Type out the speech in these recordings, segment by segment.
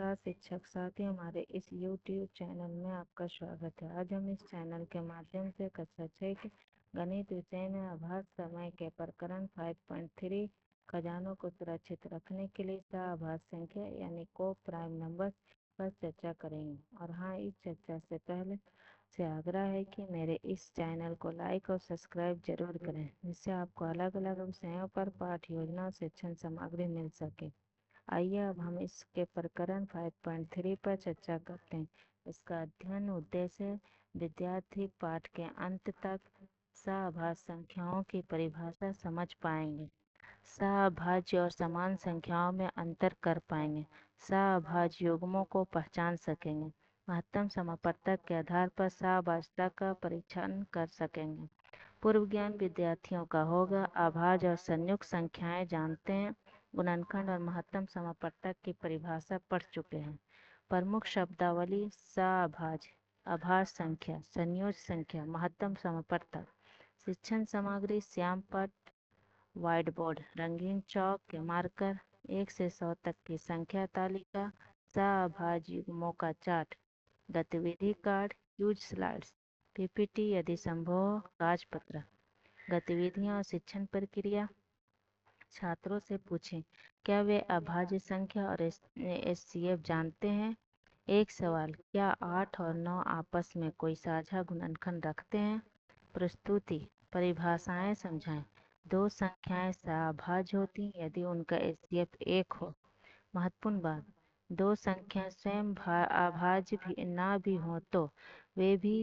नमस्कार शिक्षक साथी, हमारे इस YouTube चैनल में आपका स्वागत है। आज हम इस चैनल के माध्यम से कक्षा 6 के गणित विषय में आभास समय के प्रकरण 5.3 खजानों को सुरक्षित रखने के लिए सह-आभास संख्या यानी को प्राइम नंबर पर चर्चा करेंगे। और हाँ, इस चर्चा से पहले से आग्रह है कि मेरे इस चैनल को लाइक और सब्सक्राइब जरूर करें, जिससे आपको अलग अलग विषयों पर पाठ योजना और शिक्षण सामग्री मिल सके। आइए अब हम इसके प्रकरण 5.3 पर चर्चा करते हैं। इसका अध्ययन उद्देश्य विद्यार्थी पाठ के अंत तक सह-आभाज्य संख्याओं की परिभाषा समझ पाएंगे, सह-आभाज्य और समान संख्याओं में अंतर कर पाएंगे, सह-आभाज्य युग्मों को पहचान सकेंगे, महत्तम समापवर्तक के आधार पर सह-आभाज्यता का परीक्षण कर सकेंगे। पूर्व ज्ञान विद्यार्थियों का होगा। अभाज्य और संयुक्त संख्याएं जानते हैं, गुणनखंड और महत्तम समापवर्तक की परिभाषा पढ़ चुके हैं। प्रमुख शब्दावली सह-आभाज्य, अभाज्य संख्या, संयोज्य संख्या, महत्तम समापवर्तक। शिक्षण सामग्री श्याम पट, व्हाइट बोर्ड, रंगीन चौक के मार्कर, 1 से 100 तक की संख्या तालिका, सह-आभाज्य युग्मों का चार्ट, गतिविधि कार्ड, यूज स्लाइड्स, पीपीटी यदि संभव हो, कागज-पत्र। गतिविधियां और शिक्षण प्रक्रिया। छात्रों से पूछें, क्या वे अभाज्य संख्या और एचसीएफ जानते हैं? एक सवाल, क्या 8 और 9 आपस में कोई साझा गुणनखंड रखते हैं? प्रस्तुति, परिभाषाएं समझाएं। दो संख्याएं सह-आभाज्य होती यदि उनका एचसीएफ 1 हो। महत्वपूर्ण बात, दो संख्या स्वयं अभाज्य भी ना भी हो तो वे भी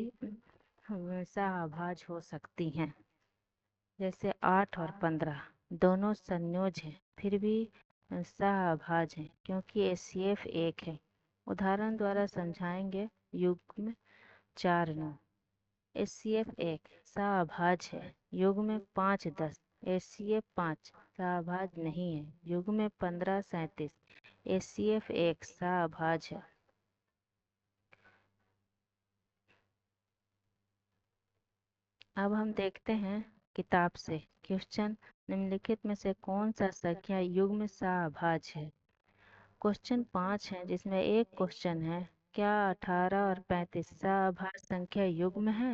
सह-आभाज्य हो सकती हैं। जैसे 8 और 15 दोनों संयोज्य हैं, फिर भी सह-आभाज्य हैं क्योंकि एचसीएफ 1 है। उदाहरण द्वारा समझाएंगे। युग्म 4 9, एचसीएफ 1 सह-आभाज्य है। युग्म 5 10, एचसीएफ 5 सह-आभाज्य नहीं है। युग्म 15 37, एचसीएफ 1 सह-आभाज्य है। अब हम देखते हैं किताब से क्वेश्चन, निम्नलिखित में से कौन सा संख्या युग्म सह-आभाज्य है? क्वेश्चन 5 है, जिसमें एक क्वेश्चन है, क्या 18 और 35 सह-आभाज्य संख्या युग्म है?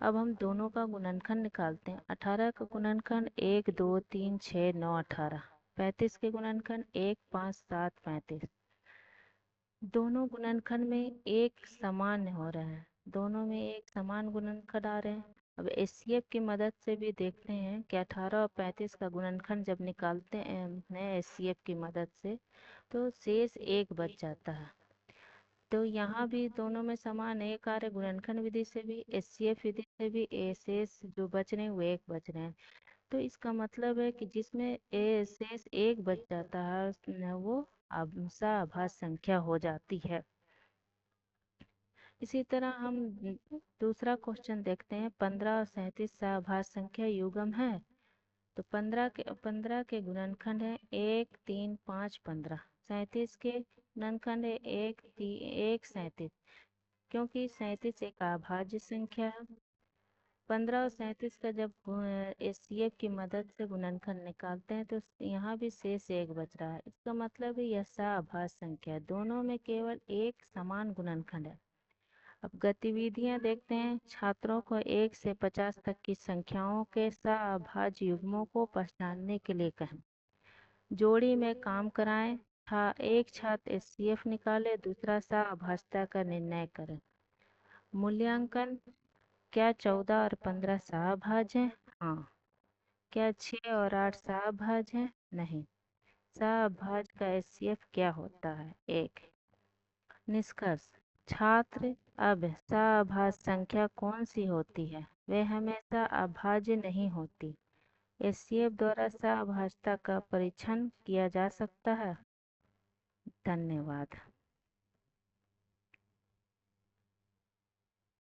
अब हम दोनों का गुणनखंड निकालते हैं। 18 का गुणनखंड 1 2 3 6 9 18, 35 के गुणनखंड 1 5 7 35। दोनों गुणनखंड में एक समान हो रहे हैं, दोनों में एक समान गुणनखंड आ रहे हैं। अब एचसीएफ की मदद से भी देखते हैं कि 18 और 35 का गुणनखंड जब निकालते हैं एचसीएफ की मदद से तो शेष 1 बच जाता है। तो यहाँ भी दोनों में समान एक आ रहे, गुणनखंड विधि से भी एचसीएफ विधि से भी शेष जो बच रहे हैं वो 1 बच रहे हैं। तो इसका मतलब है कि जिसमें शेष 1 बच जाता है वो सह-आभाज्य संख्या हो जाती है। इसी तरह हम दूसरा क्वेश्चन देखते हैं। 15 और 37 सह-आभाज्य संख्या युग्म है। तो 15 के गुणनखंड है 1 3 5 15। 37 के गुणनखंड है 1 3 1 37, क्योंकि 37 एक अभाज्य संख्या है। 15 और 37 का जब एचसीएफ की मदद से गुणनखंड निकालते हैं तो यहाँ भी शेष 1 बच रहा है। इसका मतलब है यह सह-आभाज्य संख्या है, दोनों में केवल एक समान गुणनखंड है। अब गतिविधियां देखते हैं। छात्रों को 1 से 50 तक की संख्याओं के सह-आभाज्य युग्मों को पहचानने के लिए कहें। जोड़ी में काम कराएं। एक छात्र एचसीएफ निकाले, दूसरा सह-आभाज्यता का निर्णय करें। मूल्यांकन, क्या 14 और 15 सह-आभाज्य हैं? हाँ। क्या 6 और 8 सह-आभाज्य हैं? नहीं। सह-आभाज्य का एचसीएफ क्या होता है? 1। निष्कर्ष, छात्र, अब सह-आभाज्य संख्या कौन सी होती है? वे हमेशा अभाज्य नहीं होती। एचसीएफ द्वारा सह-आभाज्यता का परीक्षण किया जा सकता है। धन्यवाद।